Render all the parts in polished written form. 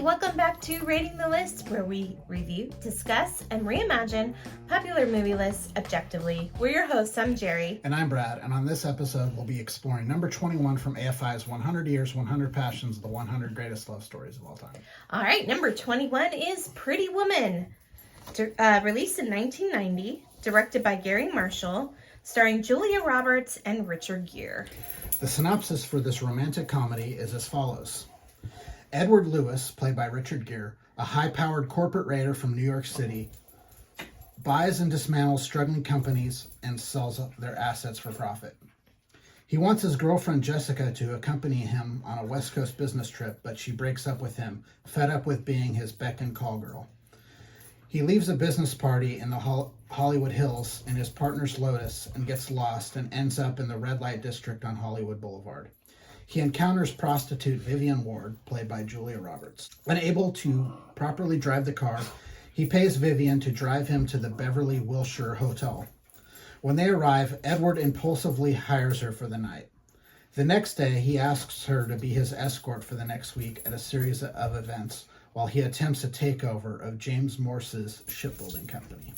Hi, welcome back to Rating the List, where we review, discuss, and reimagine popular movie lists objectively. We're your hosts. I'm Jerry. And I'm Brad, and on this episode, we'll be exploring number 21 from AFI's 100 Years, 100 Passions, the 100 Greatest Love Stories of All Time. All right, number 21 is Pretty Woman, released in 1990, directed by Gary Marshall, starring Julia Roberts and Richard Gere. The synopsis for this romantic comedy is as follows. Edward Lewis, played by Richard Gere, a high-powered corporate raider from New York City, buys and dismantles struggling companies and sells their assets for profit. He wants his girlfriend Jessica to accompany him on a West Coast business trip, but she breaks up with him, fed up with being his beck and call girl. He leaves a business party in the Hollywood Hills in his partner's Lotus and gets lost and ends up in the red light district on Hollywood Boulevard. He encounters prostitute Vivian Ward, played by Julia Roberts. Unable to properly drive the car, he pays Vivian to drive him to the Beverly Wilshire Hotel. When they arrive, Edward impulsively hires her for the night. The next day, he asks her to be his escort for the next week at a series of events while he attempts a takeover of James Morse's shipbuilding company.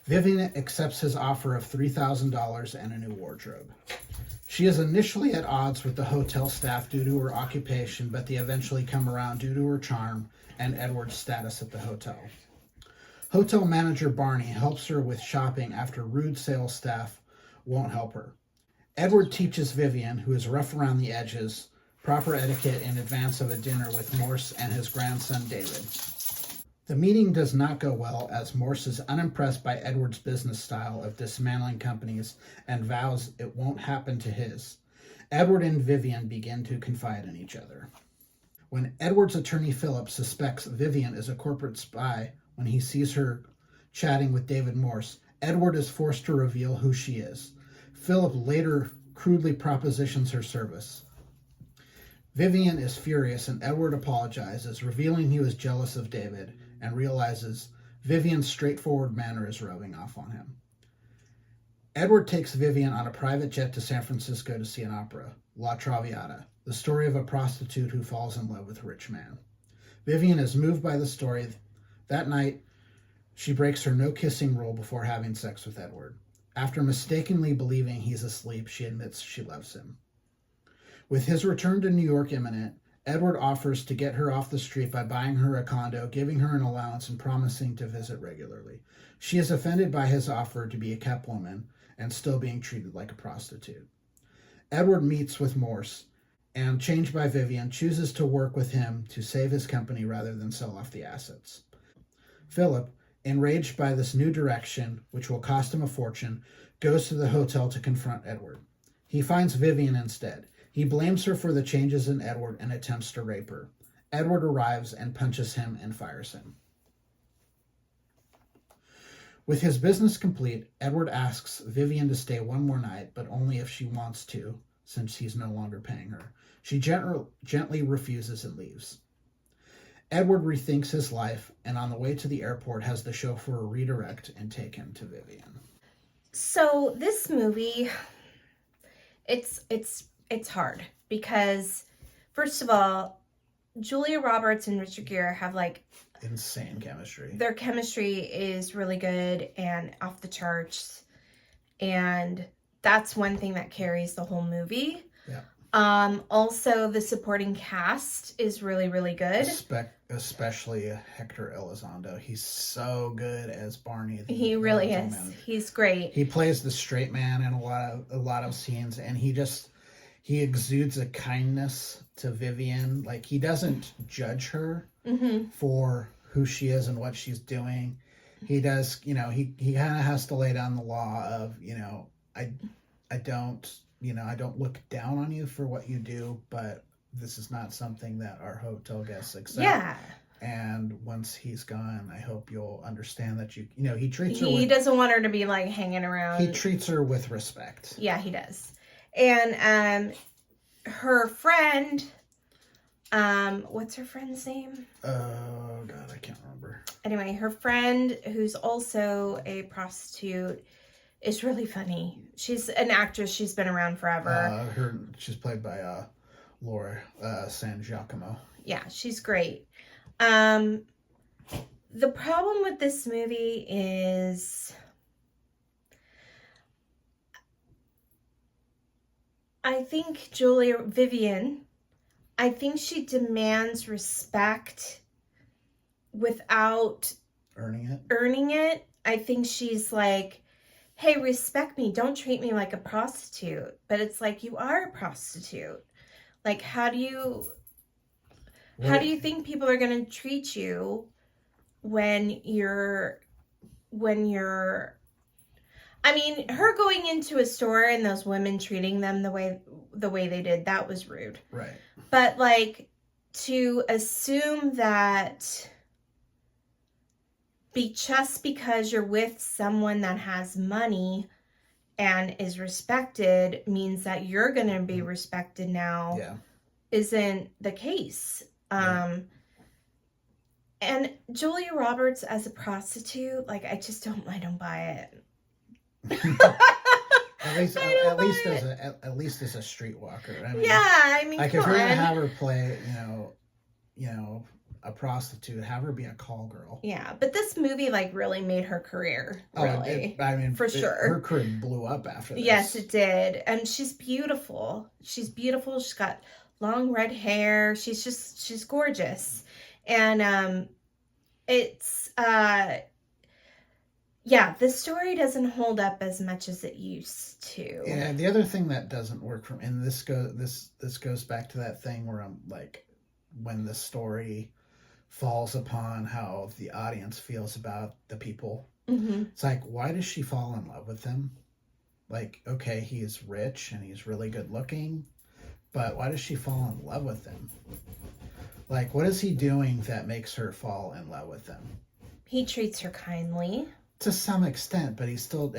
Vivian accepts his offer of $3,000 and a new wardrobe. She is initially at odds with the hotel staff due to her occupation, but they eventually come around due to her charm and Edward's status at the hotel. Hotel manager Barney helps her with shopping after rude sales staff won't help her. Edward teaches Vivian, who is rough around the edges, proper etiquette in advance of a dinner with Morse and his grandson David. The meeting does not go well as Morse is unimpressed by Edward's business style of dismantling companies and vows it won't happen to his. Edward and Vivian begin to confide in each other. When Edward's attorney Philip suspects Vivian is a corporate spy when he sees her chatting with David Morse, Edward is forced to reveal who she is. Philip later crudely propositions her service. Vivian is furious and Edward apologizes, revealing he was jealous of David and realizes Vivian's straightforward manner is rubbing off on him. Edward takes Vivian on a private jet to San Francisco to see an opera, La Traviata, the story of a prostitute who falls in love with a rich man. Vivian is moved by the story. That night, she breaks her no-kissing rule before having sex with Edward. After mistakenly believing he's asleep, she admits she loves him. With his return to New York imminent, Edward offers to get her off the street by buying her a condo, giving her an allowance, and promising to visit regularly. She is offended by his offer to be a kept woman and still being treated like a prostitute. Edward meets with Morse and, changed by Vivian, chooses to work with him to save his company rather than sell off the assets. Philip, enraged by this new direction, which will cost him a fortune, goes to the hotel to confront Edward. He finds Vivian instead. He blames her for the changes in Edward and attempts to rape her. Edward arrives and punches him and fires him. With his business complete, Edward asks Vivian to stay one more night, but only if she wants to, since he's no longer paying her. She gently refuses and leaves. Edward rethinks his life, and on the way to the airport has the chauffeur redirect and take him to Vivian. So this movie, it's hard because, first of all, Julia Roberts and Richard Gere have insane chemistry. Their chemistry is really good and off the charts, and that's one thing that carries the whole movie. Yeah. Also, the supporting cast is really, really good. Especially Hector Elizondo. He's so good as Barney. He really is. He's great. He plays the straight man in a lot of scenes, and he exudes a kindness to Vivian. Like, he doesn't judge her for who she is and what she's doing. He does, he kind of has to lay down the law of, I don't look down on you for what you do, but this is not something that our hotel guests accept. Yeah. And once he's gone, I hope you'll understand that he treats her He doesn't want her to be hanging around. He treats her with respect. Yeah, he does. And her friend, what's her friend's name? Oh God, I can't remember. Anyway, her friend, who's also a prostitute, is really funny. She's an actress. She's been around forever. She's played by Laura San Giacomo. Yeah, she's great. The problem with this movie is I think Vivian, I think she demands respect without Earning it. I think she's like, hey, respect me. Don't treat me like a prostitute. But it's like, you are a prostitute. Like, how do you think people are going to treat you when you're I mean, her going into a store and those women treating them the way they did, that was rude. Right. But like, to assume that just because you're with someone that has money and is respected means that you're going to be respected now isn't the case. And Julia Roberts as a prostitute, like, I don't buy it. At least as a streetwalker. I mean, like, if you're gonna have her play, you know, a prostitute, have her be a call girl. Yeah, but this movie like really made her career. Really, for sure. Her career blew up after this. Yes, it did, and she's beautiful. She's got long red hair. She's gorgeous, and it's the story doesn't hold up as much as it used to. Yeah, the other thing that doesn't work for me, and this goes back to that thing where I'm like, when the story falls upon how the audience feels about the people. Mm-hmm. It's like, why does she fall in love with him? Like, okay, he's rich and he's really good looking, but why does she fall in love with him? Like, what is he doing that makes her fall in love with him? He treats her kindly. To some extent, but he still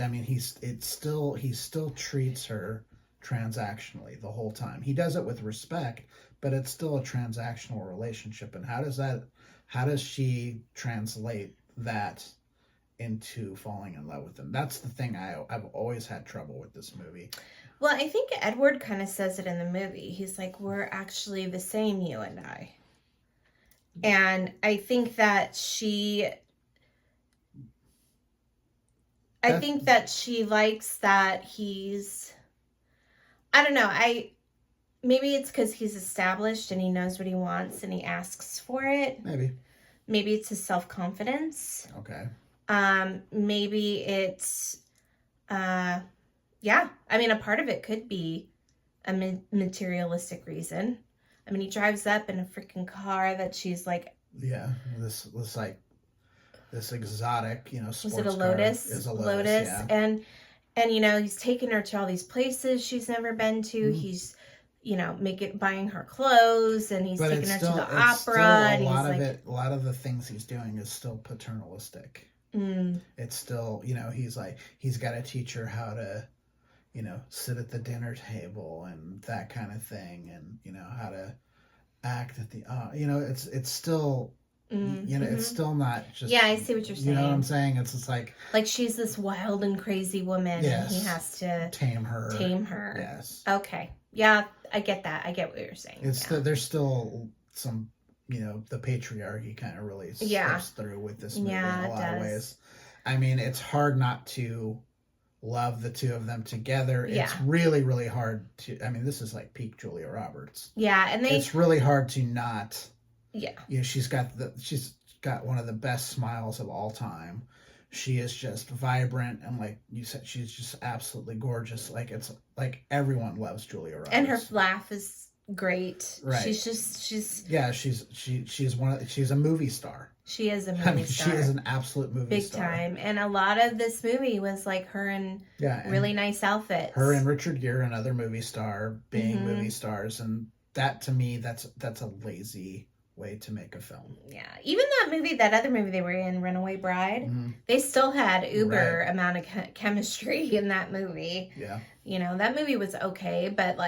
treats her transactionally the whole time. He does it with respect, but it's still a transactional relationship. And how does she translate that into falling in love with him? That's the thing I've always had trouble with this movie. Well, I think Edward kind of says it in the movie. He's like, we're actually the same, you and I. And I think that she likes that he's, I don't know, maybe it's because he's established and he knows what he wants and he asks for it. Maybe it's his self-confidence. Okay. Maybe it's, I mean, a part of it could be a materialistic reason. I mean, he drives up in a freaking car that she's like... Yeah, this exotic, sports car. Was it a Lotus? Is a Lotus, yeah. And, he's taking her to all these places she's never been to. Mm-hmm. He's, buying her clothes, and he's taking her to the opera. And a lot of the things he's doing is still paternalistic. Mm. It's still, he's got to teach her how to, sit at the dinner table and that kind of thing, and how to act at the it's still it's still not just, I see what you're saying. You know what I'm saying? It's just like she's this wild and crazy woman, yes, and he has to tame her. Yes. Okay. Yeah, I get that. I get what you're saying. There's still some, the patriarchy kind of really slips through with this movie in a lot of ways. I mean, it's hard not to love the two of them together. Yeah. It's really, really hard to, I mean, this is like peak Julia Roberts. Yeah, and it's really hard to not. Yeah. She's got one of the best smiles of all time. She is just vibrant, and like you said, she's just absolutely gorgeous. Like, it's like everyone loves Julia Roberts. And her laugh is great. Right. She's a movie star. She is a movie star. She is an absolute movie star. Big time. And a lot of this movie was like her in really nice outfits. Her and Richard Gere, another movie star, being movie stars, and that to me, that's a lazy way to make a film. Yeah. Even that other movie they were in, Runaway Bride, they still had uber amount of chemistry in that movie. Yeah. That movie was okay, but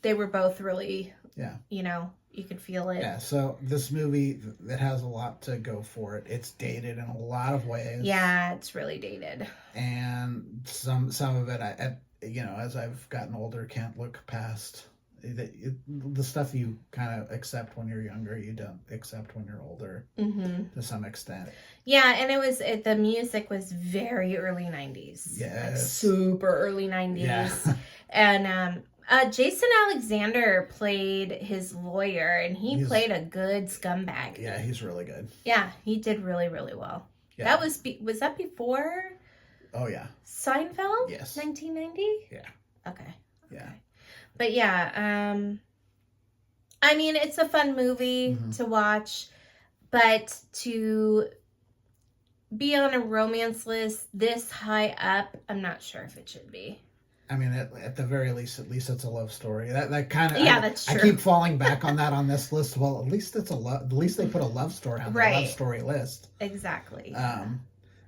they were both really, you could feel it. Yeah, so this movie, it has a lot to go for it. It's dated in a lot of ways. Yeah, it's really dated. And some of it, as I've gotten older, can't look past The stuff you kind of accept when you're younger, you don't accept when you're older to some extent. Yeah, and the music was very early 90s. Yes. Like super early 90s. Yeah. And Jason Alexander played his lawyer, and he's played a good scumbag. Yeah, he's really good. Yeah, he did really, really well. Yeah. That was that before? Oh, yeah. Seinfeld? Yes. 1990? Yeah. Okay. Yeah. But yeah, I mean, it's a fun movie to watch, but to be on a romance list this high up, I'm not sure if it should be. I mean, at the very least, it's a love story. That kind of that's true. I keep falling back on that on this list. Well, at least it's at least they put a love story on the love story list. Exactly.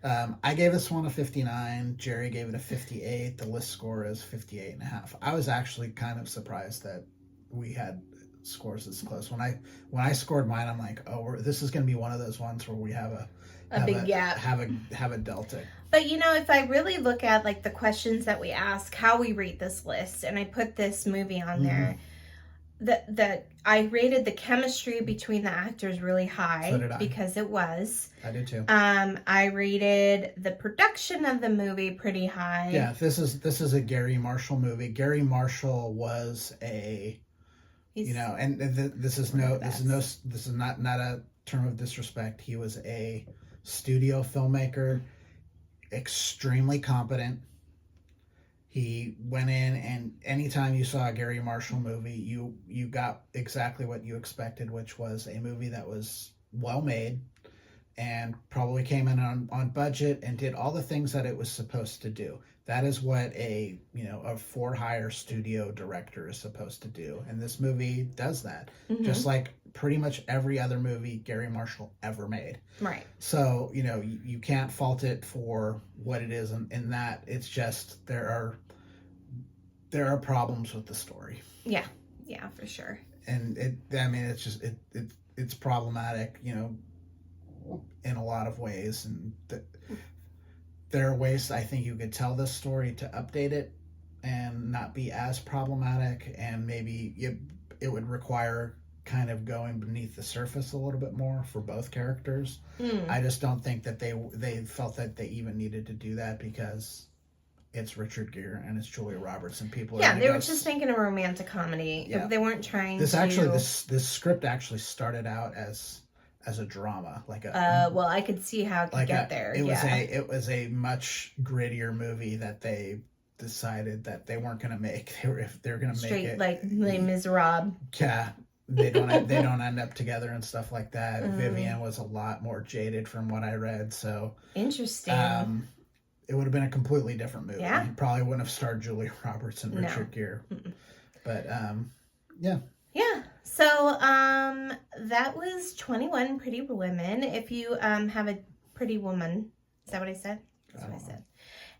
I gave this one a 59. Jerry gave it a 58. The list score is 58.5. I was actually kind of surprised that we had scores this close. When I scored mine, I'm like, oh, this is going to be one of those ones where we have a big gap, have a delta. But if I really look at like the questions that we ask, how we rate this list, and I put this movie on there, that I rated the chemistry between the actors really high. So did I. Because it was. I did too. I rated the production of the movie pretty high. Yeah, this is a Gary Marshall movie. Gary Marshall was this is not a term of disrespect. He was a studio filmmaker, extremely competent. He went in, and anytime you saw a Gary Marshall movie, you got exactly what you expected, which was a movie that was well made and probably came in on budget and did all the things that it was supposed to do. That is what a for-hire studio director is supposed to do. And this movie does that. Just like pretty much every other movie Gary Marshall ever made. Right. So, you can't fault it for what it is in that. It's just there are problems with the story. Yeah. Yeah, for sure. And it's problematic, in a lot of ways. And there are ways I think you could tell this story to update it and not be as problematic, and maybe it would require kind of going beneath the surface a little bit more for both characters. I just don't think that they felt that they even needed to do that, because it's Richard Gere and it's Julia Roberts, and people they were just making a romantic comedy. Yeah. They weren't trying this script actually started out as a drama, like well, I could see how it could get there. It was a much grittier movie that they decided that they weren't going to make. If they're going to make it like Les Miserables. Yeah, they don't end up together and stuff like that. Vivian was a lot more jaded from what I read, so interesting. It would have been a completely different movie. Yeah, you probably wouldn't have starred Julia Roberts and Richard Gere. But yeah. Yeah. So that was 21 Pretty Women. If you have a pretty woman, is that what I said? That's what I said.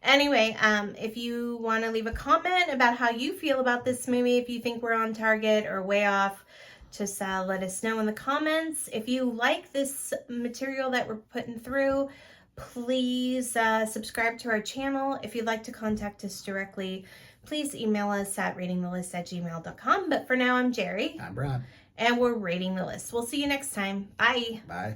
Anyway, if you want to leave a comment about how you feel about this movie, if you think we're on target or way off, just let us know in the comments. If you like this material that we're putting through, please subscribe to our channel. If you'd like to contact us directly, please email us at ratingthelist@gmail.com. But for now, I'm Jerry. I'm Brad. And we're Rating the List. We'll see you next time. Bye. Bye.